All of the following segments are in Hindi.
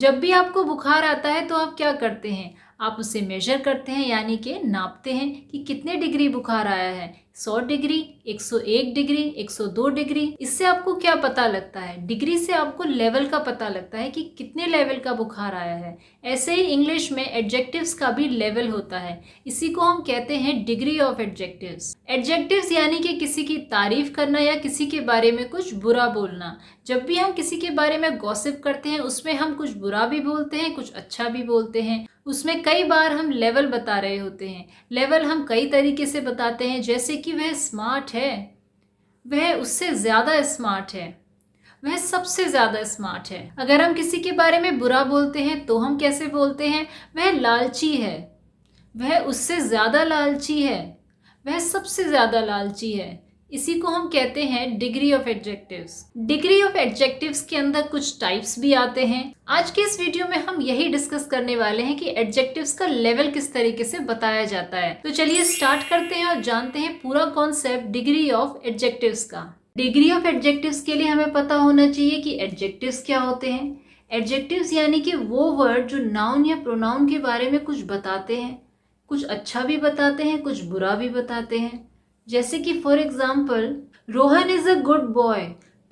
जब भी आपको बुखार आता है तो आप क्या करते हैं? आप उसे मेजर करते हैं यानी कि नापते हैं कि कितने डिग्री बुखार आया है। 100 डिग्री, 101 डिग्री, 102 डिग्री। इससे आपको क्या पता लगता है? डिग्री से आपको लेवल का पता लगता है कि कितने लेवल का बुखार आया है। ऐसे ही इंग्लिश में एडजेक्टिव्स का भी लेवल होता है। इसी को हम कहते हैं डिग्री ऑफ एडजेक्टिव्स। एडजेक्टिव्स यानी कि किसी की तारीफ करना या किसी के बारे में कुछ बुरा बोलना। जब भी हम किसी के बारे में गॉसिप करते हैं उसमें हम कुछ बुरा भी बोलते हैं, कुछ अच्छा भी बोलते हैं। उसमें कई बार हम लेवल बता रहे होते हैं। लेवल हम कई तरीके से बताते हैं, जैसे कि वह स्मार्ट है, वह उससे ज्यादा स्मार्ट है, वह सबसे ज्यादा स्मार्ट है। अगर हम किसी के बारे में बुरा बोलते हैं तो हम कैसे बोलते हैं? वह लालची है, वह उससे ज्यादा लालची है, वह सबसे ज्यादा लालची है। इसी को हम कहते हैं degree of adjectives. Degree of adjectives के अंदर कुछ टाइप्स भी आते हैं। आज के इस वीडियो में हम यही डिस्कस करने वाले हैं कि एडजेक्टिव्स का लेवल किस तरीके से बताया जाता है। तो चलिए स्टार्ट करते हैं और जानते हैं पूरा कॉन्सेप्ट डिग्री ऑफ एडजेक्टिव्स का। डिग्री ऑफ एडजेक्टिव्स के लिए हमें पता होना चाहिए कि एडजेक्टिव्स क्या होते हैं। एडजेक्टिव्स यानी कि वो वर्ड जो नाउन या प्रोनाउन के बारे में कुछ बताते हैं, कुछ अच्छा भी बताते हैं, कुछ बुरा भी बताते हैं। जैसे कि for example, Rohan is a good boy,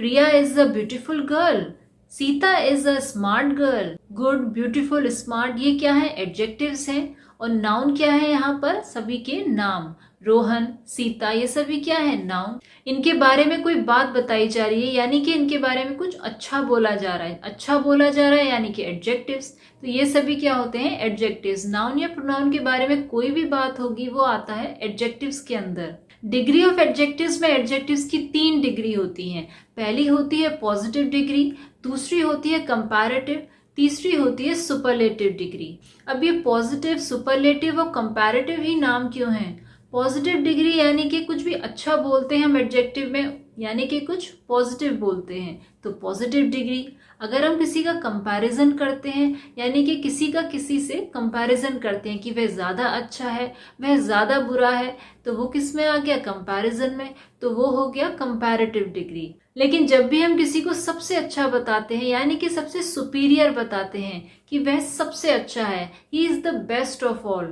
Priya is a beautiful girl, Sita is a smart girl. Good, beautiful, smart, ये क्या है? एडजेक्टिव्स हैं। और नाउन क्या है? यहाँ पर सभी के नाम, रोहन, सीता, ये सभी क्या है? नाउन। इनके बारे में कोई बात बताई जा रही है यानी कि इनके बारे में कुछ अच्छा बोला जा रहा है। अच्छा बोला जा रहा है यानी कि एडजेक्टिव्स। तो ये सभी क्या होते हैं? एडजेक्टिव्स। नाउन या प्रोनाउन के बारे में कोई भी बात होगी वो आता है एडजेक्टिव्स के अंदर। डिग्री ऑफ एडजेक्टिव्स में एडजेक्टिव्स की 3 डिग्री होती हैं। पहली होती है पॉजिटिव डिग्री, दूसरी होती है कंपैरेटिव, तीसरी होती है सुपरलेटिव डिग्री। अब ये पॉजिटिव, सुपरलेटिव और कंपैरेटिव ही नाम क्यों हैं? पॉजिटिव डिग्री यानी कि कुछ भी अच्छा बोलते हैं हम एडजेक्टिव में, यानी कि कुछ पॉजिटिव बोलते हैं, तो पॉजिटिव डिग्री। अगर हम किसी का कंपैरिजन करते हैं यानी कि किसी का किसी से कंपैरिजन करते हैं कि वह ज्यादा अच्छा है, वह ज्यादा बुरा है, तो वो किस में आ गया? कंपैरिजन में। तो वो हो गया कंपैरेटिव डिग्री। लेकिन जब भी हम किसी को सबसे अच्छा बताते हैं यानी कि सबसे सुपीरियर बताते हैं कि वह सबसे अच्छा है, he is the best of all,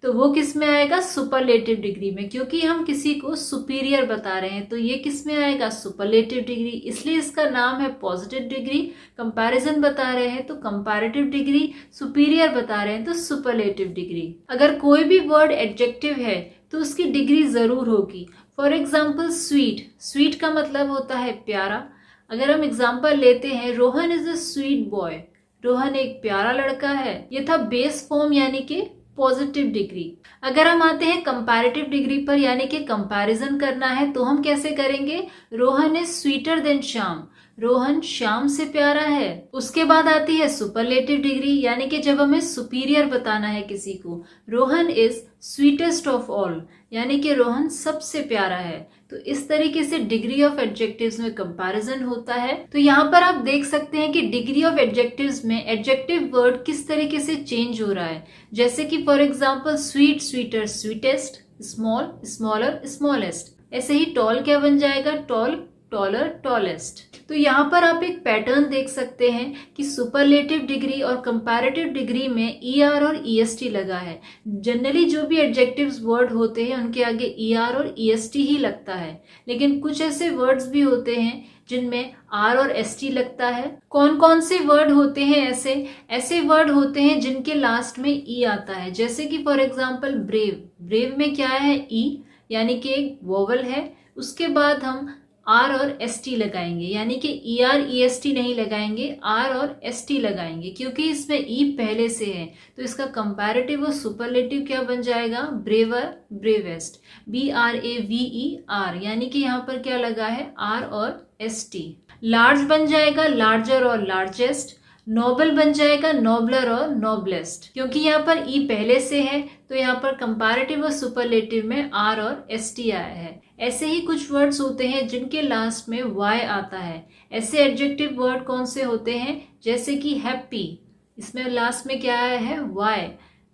तो वो किस में आएगा? सुपरलेटिव डिग्री में। क्योंकि हम किसी को सुपीरियर बता रहे हैं तो ये किस में आएगा? Superlative degree. इसलिए इसका नाम है पॉजिटिव डिग्री। कंपैरिजन बता रहे हैं तो कंपैरेटिव डिग्री, सुपीरियर बता रहे हैं तो सुपरलेटिव डिग्री। अगर कोई भी वर्ड एडजेक्टिव है तो उसकी डिग्री जरूर होगी। फॉर एग्जाम्पल, स्वीट, स्वीट का मतलब होता है प्यारा। अगर हम एग्जाम्पल लेते हैं, Rohan is a sweet boy, Rohan एक प्यारा लड़का है, ये था बेस फॉर्म यानी कि पॉजिटिव डिग्री। अगर हम आते हैं कंपैरेटिव डिग्री पर यानी कि कंपैरिजन करना है तो हम कैसे करेंगे? Rohan is sweeter than Shyam, Rohan Shyam से प्यारा है। उसके बाद आती है सुपरलेटिव डिग्री यानी कि जब हमें सुपीरियर बताना है किसी को, Rohan is sweetest of all, यानी कि रोहन सबसे प्यारा है। तो इस तरीके से डिग्री ऑफ एडजेक्टिव्स में कंपैरिजन होता है। तो यहाँ पर आप देख सकते हैं कि डिग्री ऑफ एडजेक्टिव्स में एडजेक्टिव वर्ड किस तरीके से चेंज हो रहा है। जैसे कि for example, sweet, sweeter, sweetest, small, smaller, smallest. ऐसे ही टॉल क्या बन जाएगा? Tall, taller, tallest. तो यहाँ पर आप एक पैटर्न देख सकते हैं कि सुपरलेटिव डिग्री और कंपैरेटिव डिग्री में ER और EST लगा है। जनरली जो भी एडजेक्टिव्स वर्ड होते हैं उनके आगे ER और EST ही लगता है, लेकिन कुछ ऐसे वर्ड्स भी होते हैं जिनमें R और ST लगता है। कौन कौन से वर्ड होते हैं ऐसे? ऐसे वर्ड होते हैं जिनके लास्ट में E आता है। जैसे कि फॉर एग्जाम्पल, ब्रेव, ब्रेव में क्या है? E, यानी कि एक वोवल है। उसके बाद हम R और ST लगाएंगे, यानी कि ER EST नहीं लगाएंगे, R और ST लगाएंगे, क्योंकि इसमें E पहले से है। तो इसका कंपैरेटिव और सुपरलेटिव क्या बन जाएगा? ब्रेवर, ब्रेवेस्ट, BRAVER, यानी कि यहाँ पर क्या लगा है? R और ST। लार्ज बन जाएगा लार्जर और लार्जेस्ट। नोबल बन जाएगा नोबलर और नोबलेस्ट। क्योंकि यहाँ पर E पहले से है तो यहाँ पर कंपैरेटिव और सुपरलेटिव में R और ST आया है। ऐसे ही कुछ वर्ड्स होते हैं जिनके लास्ट में Y आता है। ऐसे एडजेक्टिव वर्ड कौन से होते हैं? जैसे कि हैप्पी, इसमें लास्ट में क्या आया है? Y।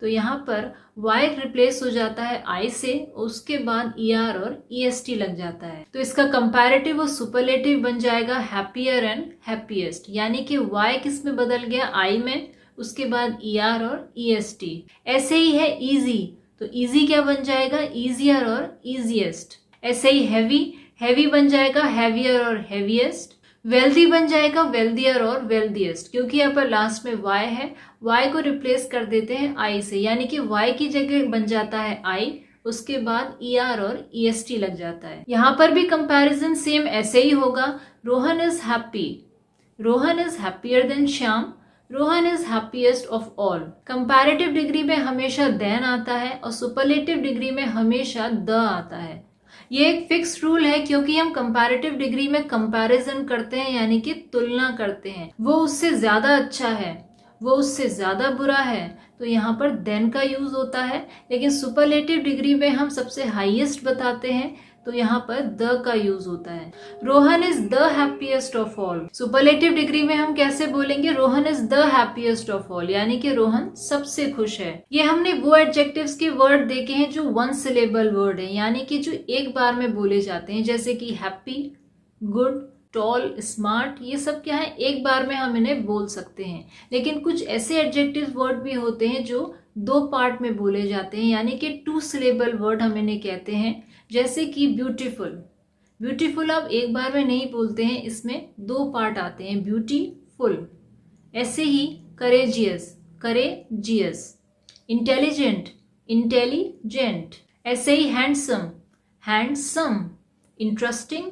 तो यहाँ पर y रिप्लेस हो जाता है I से, उसके बाद ER और EST लग जाता है। तो इसका कंपैरेटिव और सुपरलेटिव बन जाएगा हैप्पियर एंड हैप्पीएस्ट, यानी कि y किस में बदल गया, I में, उसके बाद ER और EST। ऐसे ही है easy, तो easy क्या बन जाएगा, easier और easiest। ऐसे ही हैवी बन जाएगा हैवियर और हैवीएस्ट। वेल्दी बन जाएगा वेल्दियर और वेल्दिएस्ट, क्योंकि यहाँ पर लास्ट में y है, y को रिप्लेस कर देते हैं I से, यानी कि y की जगह बन जाता है I, उसके बाद ER और EST लग जाता है। यहाँ पर भी कंपैरिजन सेम ऐसे ही होगा। Rohan is happy, Rohan is happier than Shyam, Rohan is happiest of all. Comparative degree में हमेशा देन आता है और सुपरलेटिव डिग्री में हमेशा द आता है। ये एक फिक्स रूल है, क्योंकि हम कंपैरेटिव डिग्री में कंपैरिजन करते हैं, यानी कि तुलना करते हैं। वो उससे ज्यादा अच्छा है, वो उससे ज्यादा बुरा है, तो यहाँ पर देन का यूज होता है। लेकिन सुपरलेटिव डिग्री में हम सबसे हाईएस्ट बताते हैं, तो यहाँ पर द का यूज होता है। Rohan is the happiest of all. Superlative degree में हम कैसे बोलेंगे, Rohan is the happiest of all, यानी कि रोहन सबसे खुश है। ये हमने वो एडजेक्टिव्स के वर्ड देखे हैं जो वन सिलेबल वर्ड है, यानी कि जो एक बार में बोले जाते हैं, जैसे कि हैप्पी, गुड, टॉल, स्मार्ट, ये सब क्या है, एक बार में हम इन्हें बोल सकते हैं। लेकिन कुछ ऐसे एडजेक्टिव वर्ड भी होते हैं जो दो पार्ट में बोले जाते हैं, यानी कि टू सिलेबल वर्ड हम इन्हें कहते हैं। जैसे कि ब्यूटीफुल, ब्यूटीफुल आप एक बार में नहीं बोलते हैं, इसमें दो पार्ट आते हैं, ब्यूटीफुल। ऐसे ही करेजियस, करेजियस। Intelligent, intelligent. ऐसे ही हैंडसम, हैंडसम। Interesting,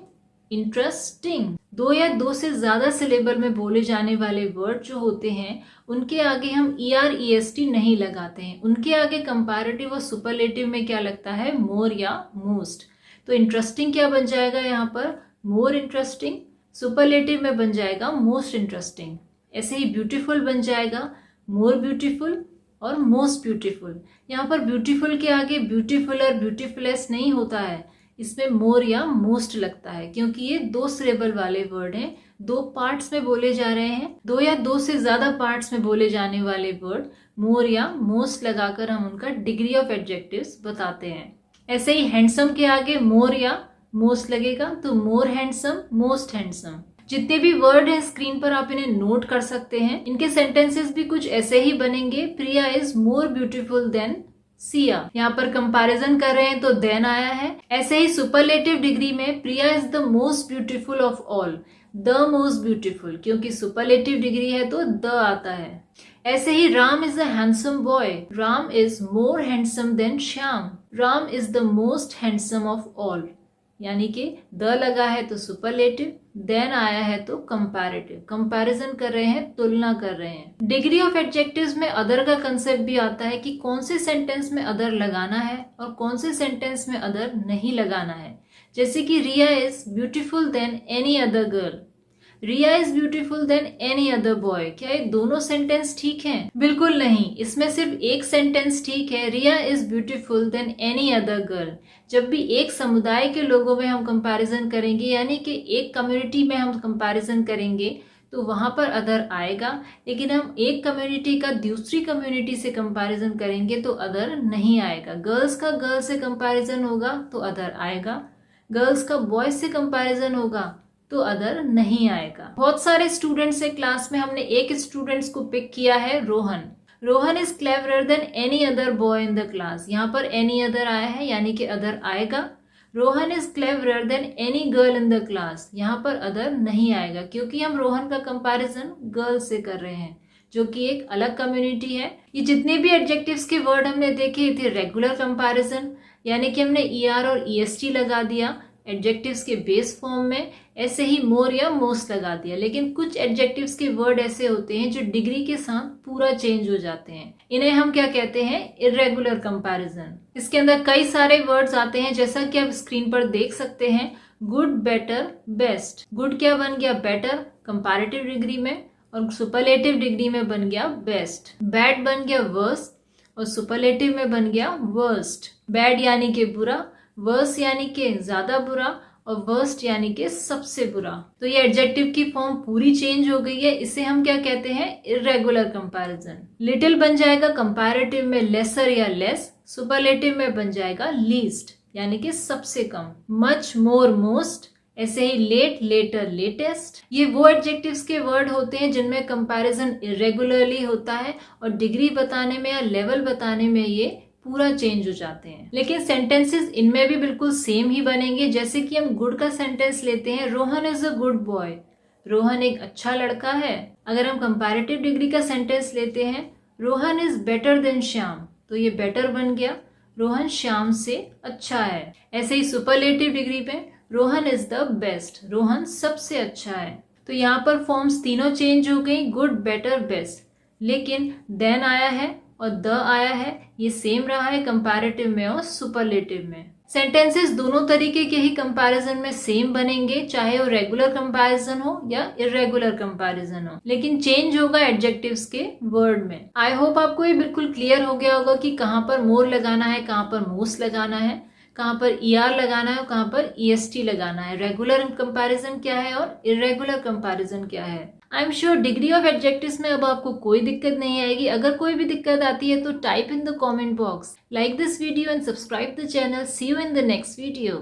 interesting. दो या दो से ज्यादा सिलेबल में बोले जाने वाले वर्ड जो होते हैं, उनके आगे हम ER EST नहीं लगाते हैं। उनके आगे कंपैरेटिव और सुपरलेटिव में क्या लगता है, मोर या मोस्ट। तो इंटरेस्टिंग क्या बन जाएगा यहाँ पर, मोर इंटरेस्टिंग। सुपरलेटिव में बन जाएगा मोस्ट इंटरेस्टिंग। ऐसे ही ब्यूटीफुल बन जाएगा मोर ब्यूटीफुल और मोस्ट ब्यूटीफुल। यहाँ पर ब्यूटीफुल के आगे ब्यूटीफुल और ब्यूटीफुलेस्ट नहीं होता है, इसमें मोर या मोस्ट लगता है, क्योंकि ये दो सिलेबल वाले वर्ड हैं, दो पार्ट्स में बोले जा रहे हैं। दो या दो से ज्यादा पार्ट्स में बोले जाने वाले वर्ड मोर या मोस्ट लगाकर हम उनका डिग्री ऑफ एडजेक्टिव्स बताते हैं। ऐसे ही हैंडसम के आगे मोर या मोस्ट लगेगा, तो मोर हैंडसम, मोस्ट हैंडसम। जितने भी वर्ड हैं स्क्रीन पर आप इन्हें नोट कर सकते हैं। इनके सेंटेंसेस भी कुछ ऐसे ही बनेंगे। Priya is more beautiful than Siya. यहाँ पर कंपैरिजन कर रहे हैं तो देन आया है। ऐसे ही सुपरलेटिव डिग्री में Priya is the most beautiful of all, the most beautiful, क्योंकि सुपरलेटिव डिग्री है तो द आता है। ऐसे ही Ram is a handsome boy, Ram is more handsome than Shyam, Ram is the most handsome of all, यानी कि द लगा है तो सुपरलेटिव, देन आया है तो कंपैरेटिव। कंपैरिजन कर रहे हैं, तुलना कर रहे हैं। डिग्री ऑफ एडजेक्टिव्स में अदर का कंसेप्ट भी आता है कि कौन से सेंटेंस में अदर लगाना है और कौन से सेंटेंस में अदर नहीं लगाना है। जैसे कि Riya is beautiful than any other girl, Riya is beautiful than any other boy. क्या ये दोनों सेंटेंस ठीक हैं? बिल्कुल नहीं, इसमें सिर्फ एक सेंटेंस ठीक है, Riya is beautiful than any other girl. जब भी एक समुदाय के लोगों में हम कंपैरिजन करेंगे, यानी कि एक कम्युनिटी में हम कंपैरिजन करेंगे, तो वहां पर अदर आएगा। लेकिन हम एक कम्युनिटी का दूसरी कम्युनिटी से कंपैरिजन करेंगे तो अदर नहीं आएगा। गर्ल्स का गर्ल्स से कंपैरिजन होगा तो अदर आएगा, गर्ल्स का बॉयज से कंपैरिजन होगा तो अदर नहीं आएगा। बहुत सारे स्टूडेंट्स है क्लास में, हमने एक स्टूडेंट्स को पिक किया है, Rohan. Rohan is cleverer than any other boy in the class. यहाँ पर एनी अदर आया है, यानी कि अदर आएगा। Rohan is cleverer than any girl in the class. यहाँ पर अदर नहीं आएगा, क्योंकि हम रोहन का कंपैरिजन गर्ल से कर रहे हैं, जो कि एक अलग कम्युनिटी है। ये जितने भी एडजेक्टिव्स के वर्ड हमने देखे थे रेगुलर कंपैरिजन, यानी कि हमने ER और EST लगा दिया एडजेक्टिव्स के बेस फॉर्म में। ऐसे ही मोर या मोस्ट लगा दिया। लेकिन कुछ एडजेक्टिव्स के वर्ड ऐसे होते हैं जो डिग्री के साथ पूरा चेंज हो जाते हैं, इन्हें हम क्या कहते हैं, इर्रेगुलर कंपैरिजन। इसके अंदर कई सारे वर्ड्स आते हैं, जैसा कि आप स्क्रीन पर देख सकते हैं। Good, better, best. गुड क्या बन गया, बेटर कंपैरेटिव डिग्री में, और सुपरलेटिव डिग्री में बन गया बेस्ट। बैड बन गया वर्स्ट और सुपरलेटिव में बन गया वर्स्ट। बैड यानी कि बुरा, वर्स यानी कि ज्यादा बुरा और वर्स्ट यानी कि सबसे बुरा। तो ये एडजेक्टिव की फॉर्म पूरी चेंज हो गई है। इसे हम क्या कहते हैं? Irregular comparison. लिटिल बन जाएगा कंपैरेटिव में लेसर या लेस, सुपरलेटिव में बन जाएगा लीस्ट यानी कि सबसे कम। मच, मोर, मोस्ट, ऐसे ही लेट, लेटर, लेटेस्ट। ये वो एडजेक्टिव्स के वर्ड होते हैं जिनमें कंपैरिजन इरेगुलरली होता है और डिग्री बताने में या लेवल बताने में ये पूरा चेंज हो जाते हैं। लेकिन सेंटेंसेस इनमें भी बिल्कुल सेम ही बनेंगे। जैसे कि हम गुड का सेंटेंस लेते हैं, Rohan is a good boy, Rohan एक अच्छा लड़का है। अगर हम कंपैरेटिव डिग्री का सेंटेंस लेते हैं, Rohan is better than Shyam, तो ये बेटर बन गया, रोहन श्याम से अच्छा है। ऐसे ही सुपरलेटिव डिग्री पे Rohan is the best, Rohan सबसे अच्छा है। तो यहाँ पर फॉर्म्स तीनों चेंज हो गई, गुड, बेटर, बेस्ट। लेकिन देन आया है और द आया है, ये सेम रहा है कंपैरेटिव में और सुपरलेटिव में। सेंटेंसेस दोनों तरीके के ही कंपैरिजन में सेम बनेंगे, चाहे वो रेगुलर कंपैरिजन हो या इरेगुलर कंपैरिजन हो, लेकिन चेंज होगा एडजेक्टिव्स के वर्ड में। आई होप आपको ये बिल्कुल क्लियर हो गया होगा कि कहाँ पर मोर लगाना है, कहाँ पर मोस्ट लगाना है, कहाँ पर ER लगाना है और कहाँ पर EST लगाना है, रेगुलर कंपैरिजन क्या है और इरेगुलर कंपैरिजन क्या है। I am sure degree of adjectives में अब आपको कोई दिक्कत नहीं आएगी। अगर कोई भी दिक्कत आती है तो type in the comment box. Like this video and subscribe the channel. See you in the next video.